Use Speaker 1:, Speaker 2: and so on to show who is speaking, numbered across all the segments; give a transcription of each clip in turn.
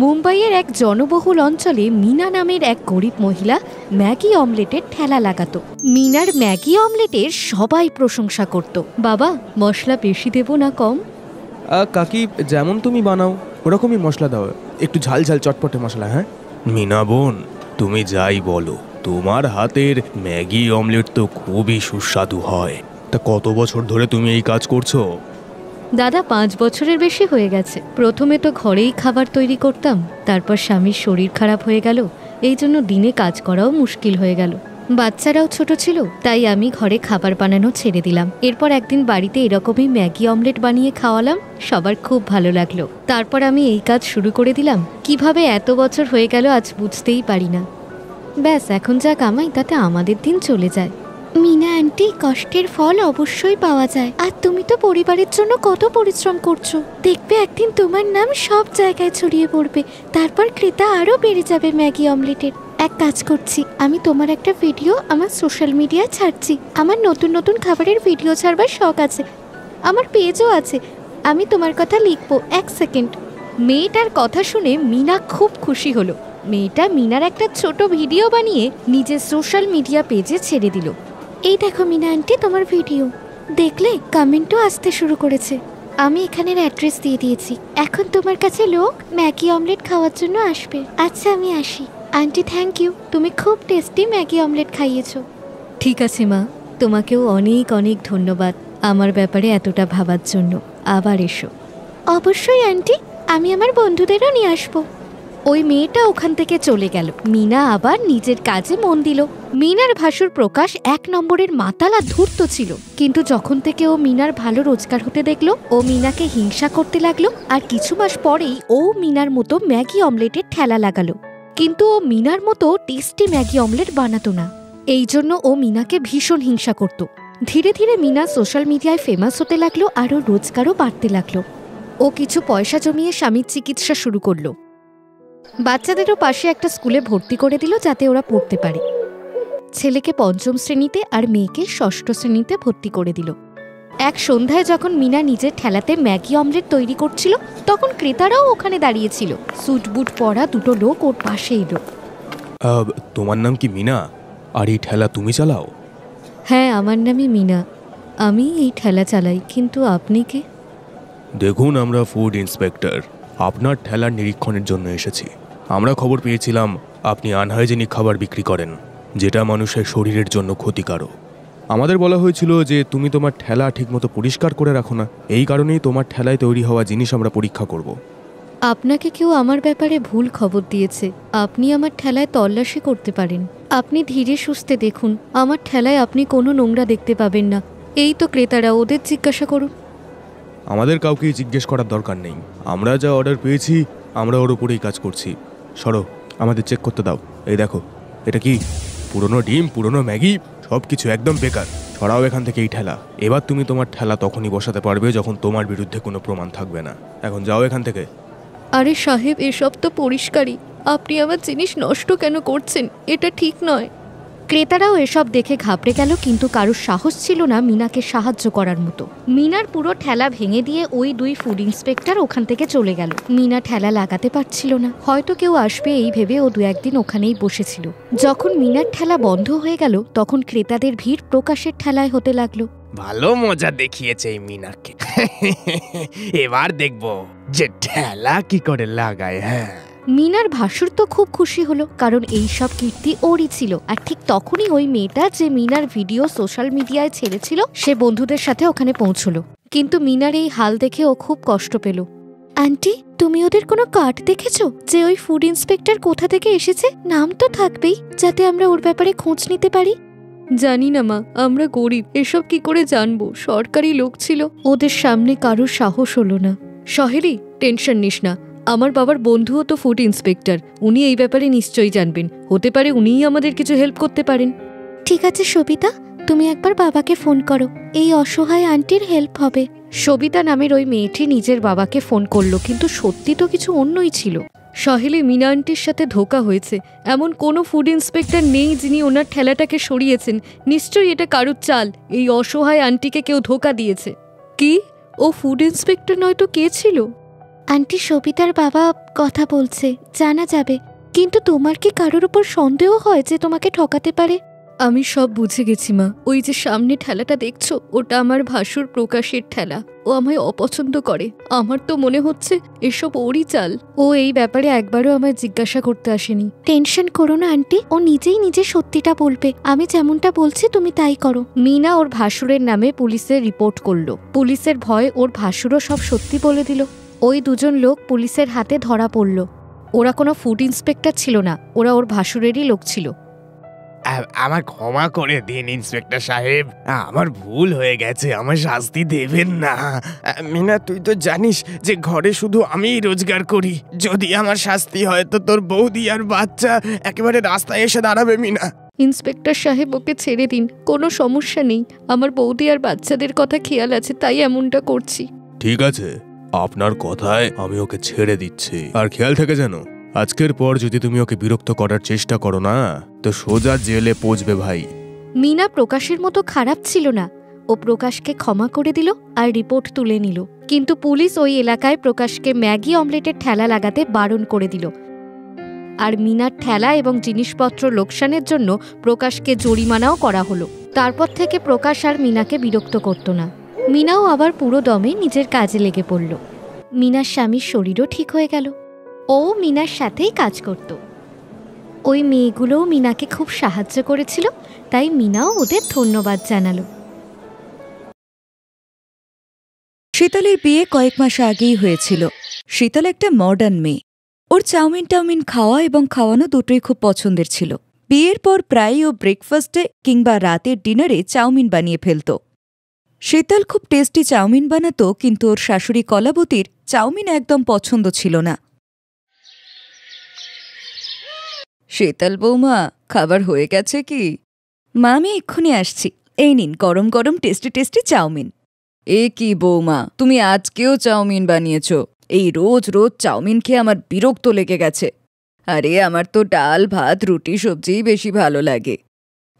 Speaker 1: মুম্বাইয়ের এক জনবহুল অঞ্চলে মিনা নামের এক গরিব মহিলা ম্যাগি অমলেটের ঠেলা লাগাতো। মিনার ম্যাগি অমলেটের সবাই প্রশংসা করত। বাবা, মশলা বেশি দেব না কম?
Speaker 2: কাকি, যেমন তুমি বানাও ওরকমই মশলা দাও, একটু ঝাল ঝাল চটপটে মশলা। হ্যাঁ মিনা বোন, তুমি যাই বলো, তোমার হাতের ম্যাগি অমলেট তো খুবই সুস্বাদু হয়। তা কত বছর ধরে তুমি এই কাজ করছো?
Speaker 1: দাদা, 5 বছরের বেশি হয়ে গেছে। প্রথমে তো ঘরেই খাবার তৈরি করতাম, তারপর স্বামীর শরীর খারাপ হয়ে গেল, এই জন্য দিনে কাজ করাও মুশকিল হয়ে গেল। বাচ্চারাও ছোট ছিল, তাই আমি ঘরে খাবার বানানো ছেড়ে দিলাম। এরপর একদিন বাড়িতে এরকমই ম্যাগি অমলেট বানিয়ে খাওয়ালাম, সবার খুব ভালো লাগলো। তারপর আমি এই কাজ শুরু করে দিলাম। কিভাবে এত বছর হয়ে গেল আজ বুঝতেই পারি না। ব্যাস, এখন যা কামাই তাতে আমাদের দিন চলে যায়। মিনা আন্টি, কষ্টের ফল অবশ্যই পাওয়া যায়। আর তুমি তো পরিবারের জন্য কত পরিশ্রম করছো। দেখবে একদিন তোমার নাম সব জায়গায় ছড়িয়ে পড়বে, তারপর ক্রেতা আরো বেড়ে যাবে ম্যাগি অমলেটের। এক কাজ করছি, আমি তোমার একটা ভিডিও আমার সোশ্যাল মিডিয়ায় ছাড়ছি। আমার নতুন নতুন খাবারের ভিডিও ছাড়বার শখ আছে, আমার পেজও আছে। আমি তোমার কথা লিখবো, 1 সেকেন্ড। মেয়েটার কথা শুনে মিনা খুব খুশি হলো। মেয়েটা মিনার একটা ছোট ভিডিও বানিয়ে নিজের সোশ্যাল মিডিয়া পেজে ছেড়ে দিল। এই দেখো মিনা আন্টি, তোমার ভিডিও। দেখলে, কমেন্টও আসতে শুরু করেছে। আমি এখানের অ্যাড্রেস দিয়ে দিয়েছি, এখন তোমার কাছে লোক ম্যাগি অমলেট খাওয়ার জন্য আসবে। আচ্ছা, আমি আসি। আন্টি, থ্যাংক ইউ, তুমি খুব টেস্টি ম্যাগি অমলেট খাইয়েছো। ঠিক আছে মা, তোমাকেও অনেক অনেক ধন্যবাদ আমার ব্যাপারে এতটা ভাবার জন্য। আবার এসো। অবশ্যই আন্টি, আমি আমার বন্ধুদেরও নিয়ে আসবো। ওই মেয়েটা ওখান থেকে চলে গেল। মিনা আবার নিজের কাজে মন দিল। মিনার ভাসুর প্রকাশ 1 নম্বরের মাতালা ধূর্ত ছিল, কিন্তু যখন থেকে ও মিনার ভালো রোজগার হতে দেখলো, ও মিনাকে হিংসা করতে লাগলো। আর কিছু মাস পরেই ও মিনার মতো ম্যাগি অমলেটের ঠেলা লাগালো, কিন্তু ও মিনার মতো টেস্টি ম্যাগি অমলেট বানাতো না। এই জন্য ও মিনাকে ভীষণ হিংসা করত। ধীরে ধীরে মিনা সোশ্যাল মিডিয়ায় ফেমাস হতে লাগলো, আর ওর রোজগারও বাড়তে লাগলো। ও কিছু পয়সা জমিয়ে স্বামীর চিকিৎসা শুরু করলো। বাচ্চাদেরও পাশে একটা স্কুলে ভর্তি করে দিল, যাতে ওরা পড়তে পারে। ছেলেকে 5ম শ্রেণীতে আর মেয়েকে 6ষ্ঠ শ্রেণীতে ভর্তি করে দিল। এক সন্ধ্যায় যখন মিনা নিজের ঠেলাতে ম্যাগি অমলেট তৈরি করছিল, তখন ক্রেতারাও ওখানে দাঁড়িয়েছিল। স্যুট বুট পরা 2টো লোক ওর পাশে এলো।
Speaker 2: তোমার নাম কি মিনা? আর এই ঠেলা তুমি চালাও?
Speaker 1: হ্যাঁ, আমার নামই মিনা, আমি এই ঠেলা চালাই। কিন্তু আপনি কে?
Speaker 2: দেখুন, আমরা ফুড ইন্সপেক্টর, আপনার ঠেলার নিরীক্ষণের জন্য এসেছি। আমরা খবর পেয়েছিলাম আপনি আনহাইজেনিক খাবার বিক্রি করেন, যেটা মানুষের শরীরের জন্য ক্ষতিকারক। আমাদের বলা হয়েছিল যে তুমি তোমার ঠেলা ঠিকমতো পরিষ্কার করে রাখো না, এই কারণেই তোমার ঠেলায় তৈরি হওয়া জিনিস আমরা পরীক্ষা করব।
Speaker 1: আপনাকে কেউ আমার ব্যাপারে ভুল খবর দিয়েছে। আপনি আমার ঠেলায় তল্লাশি করতে পারেন। আপনি ধীরে সুস্থে দেখুন, আমার ঠেলায় আপনি কোনো নোংরা দেখতে পাবেন না। এই তো ক্রেতারা, ওদের জিজ্ঞাসা করুন।
Speaker 2: আমাদের কাউকেই জিজ্ঞেস করার দরকার নেই, আমরা যা অর্ডার পেয়েছি আমরা ওর উপরেই কাজ করছি। সরো, আমাদের চেক করতে দাও। এই দেখো, এটা কি? পুরনো ডিম, পুরনো ম্যাগি, সব কিছু একদম বেকার। সরাও এখান থেকে এই ঠেলা। এবার তুমি তোমার ঠেলা তখনই বসাতে পারবে যখন তোমার বিরুদ্ধে কোনো প্রমাণ থাকবে না। এখন যাও এখান থেকে।
Speaker 1: আরে সাহেব, এসব তো পরিষ্কারই। আপনি আমার জিনিস নষ্ট কেন করছেন? এটা ঠিক নয়। ক্রেতারাও এসব দেখে ঘাবড়ে গেল, কিন্তু কারোর সাহস ছিল না মিনাকে সাহায্য করার মতো। মিনার পুরো ঠেলা ভেঙে দিয়ে ওই 2 ফুড ইন্সপেক্টর ওখান থেকে চলে গেল। মিনা ঠেলা লাগাতে পারছিল না, হয়তো কেউ আসবে এই ভেবে ও 2-1 দিন ওখানেই বসেছিল। যখন মিনার ঠেলা বন্ধ হয়ে গেল, তখন ক্রেতাদের ভিড় প্রকাশের ঠেলায় হতে লাগলো।
Speaker 3: ভালো মজা দেখিয়েছে এই মিনাকে। এবার দেখবো যে ঠেলা কি করে লাগায়। হ্যাঁ,
Speaker 1: মিনার ভাসুর তো খুব খুশি হলো, কারণ এই সব কীর্তি ওরই ছিল। আর ঠিক তখনই ওই মেয়েটা যে মিনার ভিডিও সোশ্যাল মিডিয়ায় ছেড়েছিল, সে বন্ধুদের সাথে ওখানে পৌঁছলো। কিন্তু মিনার এই হাল দেখে ও খুব কষ্ট পেল। আন্টি, তুমি ওদের কোনো কার্ড দেখেছো যে ওই ফুড ইন্সপেক্টর কোথা থেকে এসেছে? নাম তো থাকবেই, যাতে আমরা ওর ব্যাপারে খোঁজ নিতে পারি। জানি না মা, আমরা গরিব, এসব কি করে জানবো? সরকারি লোক ছিল। ওদের সামনে কারোর সাহস হলো না। সহেলি, টেনশন নিস না, আমার বাবার বন্ধুও তো ফুড ইন্সপেক্টর, উনি এই ব্যাপারে নিশ্চয়ই জানবেন। হতে পারে উনিই আমাদের কিছু হেল্প করতে পারেন। ঠিক আছে সবিতা, তুমি একবার বাবাকে ফোন করো, এই অসহায় আন্টির হেল্প হবে। সবিতা নামের ওই মেয়েটি নিজের বাবাকে ফোন করলো, কিন্তু সত্যি তো কিছু অন্যই ছিল। সহেলি, মিনা আন্টির সাথে ধোঁকা হয়েছে। এমন কোনো ফুড ইন্সপেক্টর নেই যিনি ওনার ঠেলাটাকে সরিয়েছেন। নিশ্চয়ই এটা কারুর চাল। এই অসহায় আন্টিকে কেউ ধোঁকা দিয়েছে। কি? ও ফুড ইন্সপেক্টর নয় তো কে ছিল? আন্টি সবিতার বাবা কথা বলছে, জানা যাবে। কিন্তু তোমার কি কারোর উপর সন্দেহ হয় যে তোমাকে ঠকাতে পারে? আমি সব বুঝে গেছি মা। ওই যে সামনে ঠেলাটা দেখছো, ওটা আমার ভাসুর প্রকাশের ঠেলা। ও আমায় অপছন্দ করে। আমার তো মনে হচ্ছে এসব ওরই চাল। ও এই ব্যাপারে একবারও আমায় জিজ্ঞাসা করতে আসেনি। টেনশন করো না আন্টি, ও নিজেই নিজে সত্যিটা বলবে। আমি যেমনটা বলছি তুমি তাই করো। মিনা ওর ভাসুরের নামে পুলিশে রিপোর্ট করলো। পুলিশের ভয় ওর ভাসুরও সব সত্যি বলে দিল। ওই দুজন লোক পুলিশের হাতে ধরা পড়ল। ওরা কোনো ফুড ইন্সপেক্টর ছিল না, ওরা ওর ভাসুরেরই লোক ছিল।
Speaker 3: আমার ক্ষমা করে দিন ইন্সপেক্টর সাহেব, আমার ভুল হয়ে গেছে, আমার শাস্তি দেবেন না। মিনা, তুই তো জানিস যে ঘরে শুধু আমিই রোজগার করি। যদি আমার শাস্তি হয় তো তোর বৌদি আর বাচ্চা একেবারে রাস্তায় এসে দাঁড়াবে। মিনা,
Speaker 1: ইন্সপেক্টর সাহেব, ওকে ছেড়ে দিন, কোনো সমস্যা নেই। আমার বৌদি আর বাচ্চাদের কথা খেয়াল আছে, তাই এমনটা করছি।
Speaker 2: ঠিক আছে, আপনার কথায় আমি ওকে ছেড়ে দিচ্ছি। আর খেয়াল থেকে যেন আজকের পর যদি তুমি ওকে বিরক্ত করার চেষ্টা করো না, তো সোজা জেলে পৌঁছবে ভাই।
Speaker 1: মিনা প্রকাশের মতো খারাপ ছিল না। ও প্রকাশকে ক্ষমা করে দিল আর রিপোর্ট তুলে নিল। কিন্তু পুলিশ ওই এলাকায় প্রকাশকে ম্যাগি অমলেটের ঠেলা লাগাতে বারণ করে দিল। আর মিনার ঠেলা এবং জিনিসপত্র লোকসানের জন্য প্রকাশকে জরিমানাও করা হলো। তারপর থেকে প্রকাশ আর মিনাকে বিরক্ত করত না। মিনাও আবার পুরো দমে নিজের কাজে লেগে পড়ল। মিনার স্বামীর শরীরও ঠিক হয়ে গেল। ও মিনার সাথেই কাজ করত। ওই মেয়েগুলোও মিনাকে খুব সাহায্য করেছিল, তাই মিনাও ওদের ধন্যবাদ জানালো।
Speaker 4: শীতলের বিয়ে কয়েক মাস আগেই হয়েছিল। শীতল একটা মডার্ন মেয়ে। ওর চাউমিন খাওয়া এবং খাওয়ানো দুটোই খুব পছন্দের ছিল। বিয়ের পর প্রায়ই ও ব্রেকফাস্টে কিংবা রাতের ডিনারে চাউমিন বানিয়ে ফেলত। শীতল খুব টেস্টি চাউমিন বানাতো, কিন্তু ওর শাশুড়ি কলাবতীর চাউমিন একদম পছন্দ ছিল না। শীতল বৌমা, খাবার হয়ে গেছে কি? মা, আমি এক্ষুনি আসছি। এই নিন গরম গরম টেস্টি টেস্টি চাউমিন। এ কি বৌমা, তুমি আজকেও চাউমিন বানিয়েছ? এই রোজ রোজ চাউমিন খেয়ে আমার বিরক্ত লেগে গেছে। আরে, আমার তো ডাল ভাত রুটি সবজিই বেশি ভালো লাগে।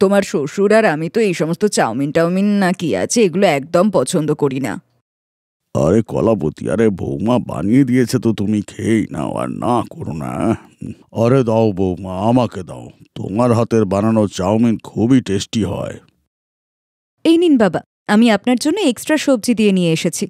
Speaker 4: তোমার শ্বশুর আর আমি তো এই সমস্ত চাউমিন না কি আছে এগুলো একদম পছন্দ করি না।
Speaker 5: আরে কলাবতী, আরে বৌমা বানিয়ে দিয়েছে তো তুমি খেয়েই নাও, আর না করো না। আরে দাও বৌমা, আমাকে দাও। তোমার হাতের বানানো চাউমিন খুবই টেস্টি হয়।
Speaker 4: এই নিন বাবা, আমি আপনার জন্য এক্সট্রা সবজি দিয়ে নিয়ে এসেছি।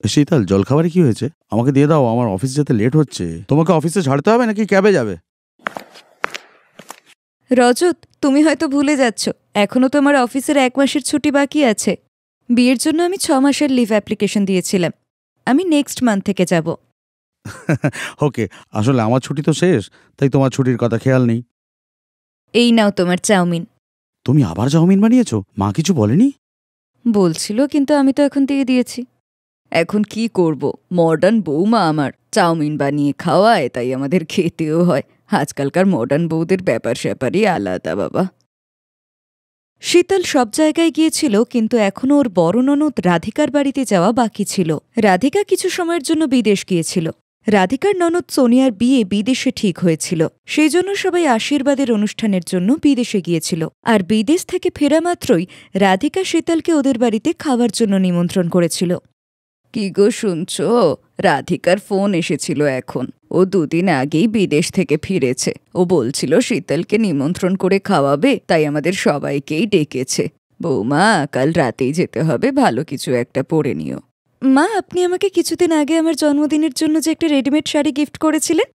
Speaker 5: শীতল, জলখাবারে কি হয়েছে? আমাকে দিয়ে দাও, আমার অফিস যেতে লেট হচ্ছে। তোমাকে অফিসে ছাড়তে হবে নাকি ক্যাবে যাবে?
Speaker 4: রজত, তুমি হয়তো ভুলে যাচ্ছ, এখনও তো আমার অফিসের 1 মাসের ছুটি বাকি আছে। বিয়ের জন্য আমি 6 মাসের লিভ অ্যাপ্লিকেশন দিয়েছিলাম। আমি নেক্সট মান্থ থেকে যাব।
Speaker 5: ওকে, আসলে আমার ছুটি তো শেষ, তাই তোমার ছুটির কথা খেয়াল নেই।
Speaker 4: এই নাও তোমার চাউমিন।
Speaker 5: তুমি আবার চাউমিন বানিয়েছো? মা কিছু বলেনি?
Speaker 4: বলছিল, কিন্তু আমি তো এখন দিয়ে দিয়েছি। এখন কি করব, মডার্ন বৌমা আমার চাউমিন বানিয়ে খাওয়ায়, তাই আমাদের খেতেও হয়। আজকালকার মডার্ন বৌদের ব্যাপার স্যাপারই আলাদা বাবা। শীতল সব জায়গায় গিয়েছিল, কিন্তু এখনও ওর বড় ননদ রাধিকার বাড়িতে যাওয়া বাকি ছিল। রাধিকা কিছু সময়ের জন্য বিদেশ গিয়েছিল। রাধিকার ননদ সোনিয়ার বিয়ে বিদেশে ঠিক হয়েছিল, সেই জন্য সবাই আশীর্বাদের অনুষ্ঠানের জন্য বিদেশে গিয়েছিল। আর বিদেশ থেকে ফেরা মাত্রই রাধিকা শীতলকে ওদের বাড়িতে খাওয়ার জন্য নিমন্ত্রণ করেছিল। কি গো শুনছ, রাধিকার ফোন এসেছিল এখন। ও 2 দিন আগেই বিদেশ থেকে ফিরেছে। ও বলছিল শীতলকে নিমন্ত্রণ করে খাওয়াবে, তাই আমাদের সবাইকেই ডেকেছে। বৌমা, কাল রাতেই যেতে হবে, ভালো কিছু একটা পরে নিও। মা, আপনি আমাকে কিছুদিন আগে আমার জন্মদিনের জন্য যে একটা রেডিমেড শাড়ি গিফট করেছিলেন,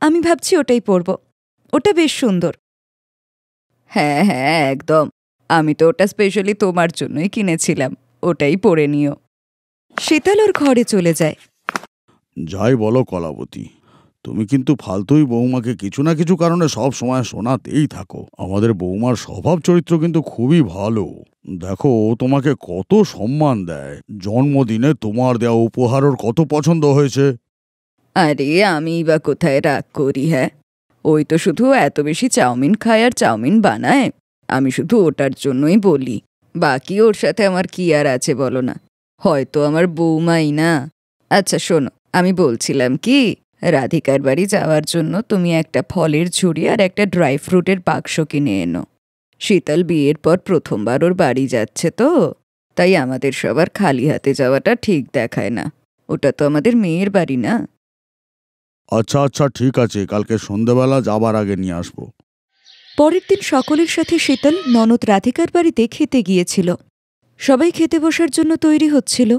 Speaker 4: আমি ভাবছি ওটাই পরব। ওটা বেশ সুন্দর। হ্যাঁ হ্যাঁ, একদম। আমি তো ওটা স্পেশালি তোমার জন্যই কিনেছিলাম। ওটাই পরে নিও। শীতল ওর ঘরে চলে যায়।
Speaker 5: যাই বলো কলাবতী, তুমি কিন্তু ফালতুই বৌমাকে কিছু না কিছু কারণে সব সময় শোনাতেই থাকো। আমাদের বৌমার স্বভাব চরিত্র কিন্তু খুবই ভালো। দেখো, ও তোমাকে কত সম্মান দেয়। জন্মদিনে তোমার দেওয়া উপহার ওর কত পছন্দ হয়েছে।
Speaker 4: আরে, আমি বা কোথায় রাগ করি? হ্যাঁ, ওই তো শুধু এত বেশি চাউমিন খায় আর চাউমিন বানায়। আমি শুধু ওটার জন্যই বলি। বাকি ওর সাথে আমার কি আর আছে বলো না? হয়তো আমার বৌমাই না। আচ্ছা শোনো, আমি বলছিলাম কি, রাধিকার বাড়ি যাওয়ার জন্য তুমি একটা ফলের ঝুড়ি আর একটা ড্রাই ফ্রুটের বাক্স কিনে এনো। শীতল বিয়ের পর প্রথমবার ওর বাড়ি যাচ্ছে তো, তাই আমাদের সবার খালি হাতে যাওয়াটা ঠিক দেখায় না। ওটা তো আমাদের মেয়ের বাড়ি না।
Speaker 5: আচ্ছা আচ্ছা ঠিক আছে, কালকে সন্ধ্যাবেলা যাবার আগে নিয়ে আসবো।
Speaker 4: পরের দিন সকলের সাথে শীতল ননদ রাধিকার বাড়িতে খেতে গিয়েছিল। সবাই খেতে বসার জন্য তৈরি হচ্ছিল।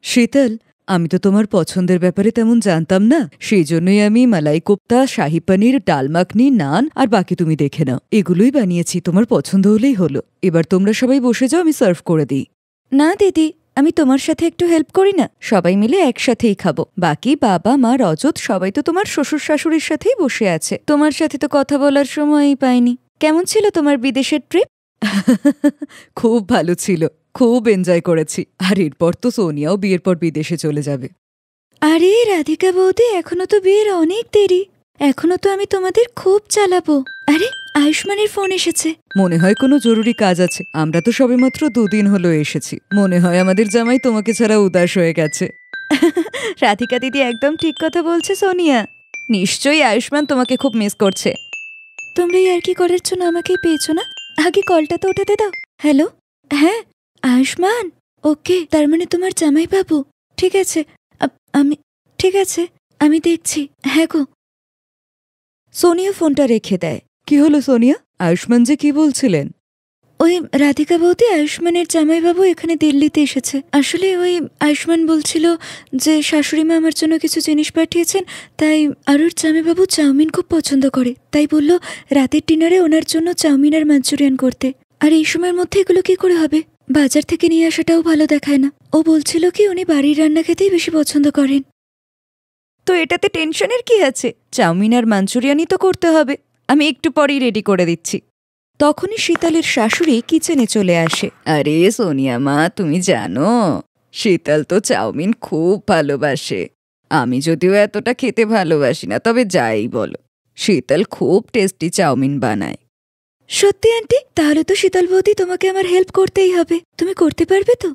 Speaker 4: শীতল, আমি তো তোমার পছন্দের ব্যাপারে তেমন জানতাম না, সেই জন্যই আমি মালাই কোপ্তা, শাহি পনির, ডাল মাখনি, নান আর বাকি তুমি দেখে নাও, এগুলোই বানিয়েছি। তোমার পছন্দ হলেই হলো। এবার তোমরা সবাই বসে যাও, আমি সার্ভ করে দিই। না দিদি, আমি তোমার সাথে একটু হেল্প করি না? সবাই মিলে একসাথেই খাবো। বাকি বাবা, মা, রজত সবাই তো তোমার শ্বশুর শাশুড়ির সাথেই বসে আছে। তোমার সাথে তো কথা বলার সময়ই পাইনি। কেমন ছিল তোমার বিদেশের ট্রিপ? খুব ভালো ছিল, খুব এনজয় করেছি। আর এরপর তো সোনিয়াও বিয়ের পর বিদেশে চলে যাবে। আরে রাধিকা বৌদি, এখনো তো বিয়ের অনেক দেরি। এখনো তো আমি তোমাদের খুব চালাবো। আরে আয়ুষ্মানের ফোন এসেছে। মনে হয় কোনো জরুরি কাজ আছে। আমরা তো সবেমাত্র 2 দিন হলো এসেছি। মনে হয় আমাদের জামাই তোমাকে ছাড়া উদাস হয়ে গেছে। রাধিকা দিদি একদম ঠিক কথা বলছে সোনিয়া। নিশ্চয়ই আয়ুষ্মান তোমাকে খুব মিস করছে। তোমরা আর কি করার জন্য আমাকেই পেয়েছো না? আগে কলটা তো ওঠাতে দাও। হ্যালো, হ্যাঁ আয়ুষ্মান, ওকে, তার মানে তোমার জামাই বাবু। ঠিক আছে, ঠিক আছে, আমি দেখছি। হ্যাঁ গো। সোনিয়া ফোনটা রেখে দেয়। কি হলো সোনিয়া? আয়ুষ্মান যে কি বলছিলেন? ওই রাধিকা বৌদি, আয়ুষ্মানের জামাইবাবু এখানে দিল্লিতে এসেছে। আসলে ওই আয়ুষ্মান বলছিল যে শাশুড়িমা আমার জন্য কিছু জিনিস পাঠিয়েছেন, তাই আর ওর জামাইবাবু চাউমিন খুব পছন্দ করে, তাই বলল রাতের ডিনারে ওনার জন্য চাউমিন আর মাঞ্চুরিয়ান করতে। আর এই সময়ের মধ্যে এগুলো কি করে হবে? বাজার থেকে নিয়ে আসাটাও ভালো দেখায় না। ও বলছিল কি উনি বাড়ির রান্না খেতেই বেশি পছন্দ করেন। তো এটাতে টেনশনের কি আছে? চাউমিন আর মাঞ্চুরিয়ানই তো করতে হবে। আমি একটু পরেই রেডি করে দিচ্ছি। তখনই শীতলের শাশুড়ি কিচেনে চলে আসে। আরে সোনিয়া মা, তুমি জানো শীতল তো চাউমিন খুব ভালোবাসে। আমি যদিও এতটা খেতে ভালোবাসি না, তবে যাই বলো, শীতল খুব টেস্টি চাউমিন বানায়। সত্যি আন্টি? তাহলে তো শীতল বৌদি তোমাকে আমার হেল্প করতেই হবে। তুমি করতে পারবে তো?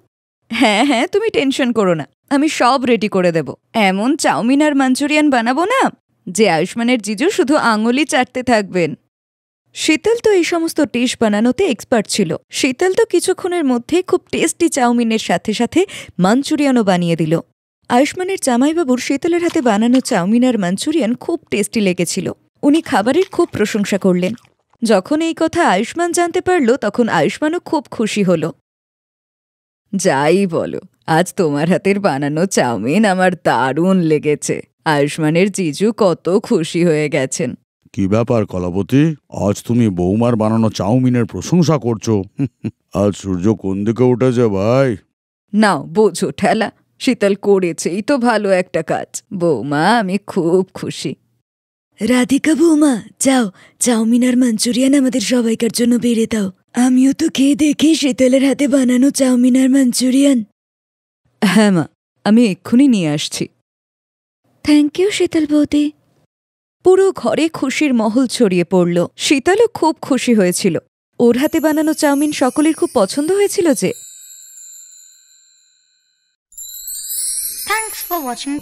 Speaker 4: হ্যাঁ হ্যাঁ, তুমি টেনশন করো না, আমি সব রেডি করে দেব। এমন চাউমিন আর মাঞ্চুরিয়ান বানাবো না যে আয়ুষ্মানের জিজু শুধু আঙুলি চাটতে থাকবেন। শীতল তো এই সমস্ত ডিশ বানানোতে এক্সপার্ট ছিল। শীতল তো কিছুক্ষণের মধ্যে খুব টেস্টি চাউমিনের সাথে সাথে মাঞ্চুরিয়ানও বানিয়ে দিল। আয়ুষ্মানের জামাইবাবুর শীতলের হাতে বানানো চাউমিন আর মাঞ্চুরিয়ান খুব টেস্টি লেগেছিল। উনি খাবারের খুব প্রশংসা করলেন। যখন এই কথা আয়ুষ্মান জানতে পারল, তখন আয়ুষ্মানও খুব খুশি হল। যাই বলো, আজ তোমার হাতের বানানো চাউমিন আমার দারুণ লেগেছে। আয়ুষ্মানের জিজু কত খুশি হয়ে গেছেন।
Speaker 5: কি ব্যাপার কলাবতী, আজ তুমি বৌমার বানানো চাউমিনের প্রশংসা করছো? আজ সূর্য কোন দিকে উঠেছে ভাই?
Speaker 4: নাও বোঝো ঠেলা, শীতল করেছেই তো ভালো একটা কাজ। বৌমা, আমি খুব খুশি। রাধিকা বৌমা, যাও চাউমিন আর মাঞ্চুরিয়ান আমাদের সবাইকার জন্য বেড়ে দাও। আমিও তো খেয়ে দেখি শীতলের হাতে বানানো চাউমিন আর মাঞ্চুরিয়ান। হ্যাঁ মা, আমি এক্ষুনি নিয়ে আসছি। থ্যাংক ইউ শীতল বৌদি। পুরো ঘরে খুশির মহল ছড়িয়ে পড়ল। শীতলও খুব খুশি হয়েছিল। ওর হাতে বানানো চাউমিন সকলের খুব পছন্দ হয়েছিল যে।
Speaker 6: Thanks for watching.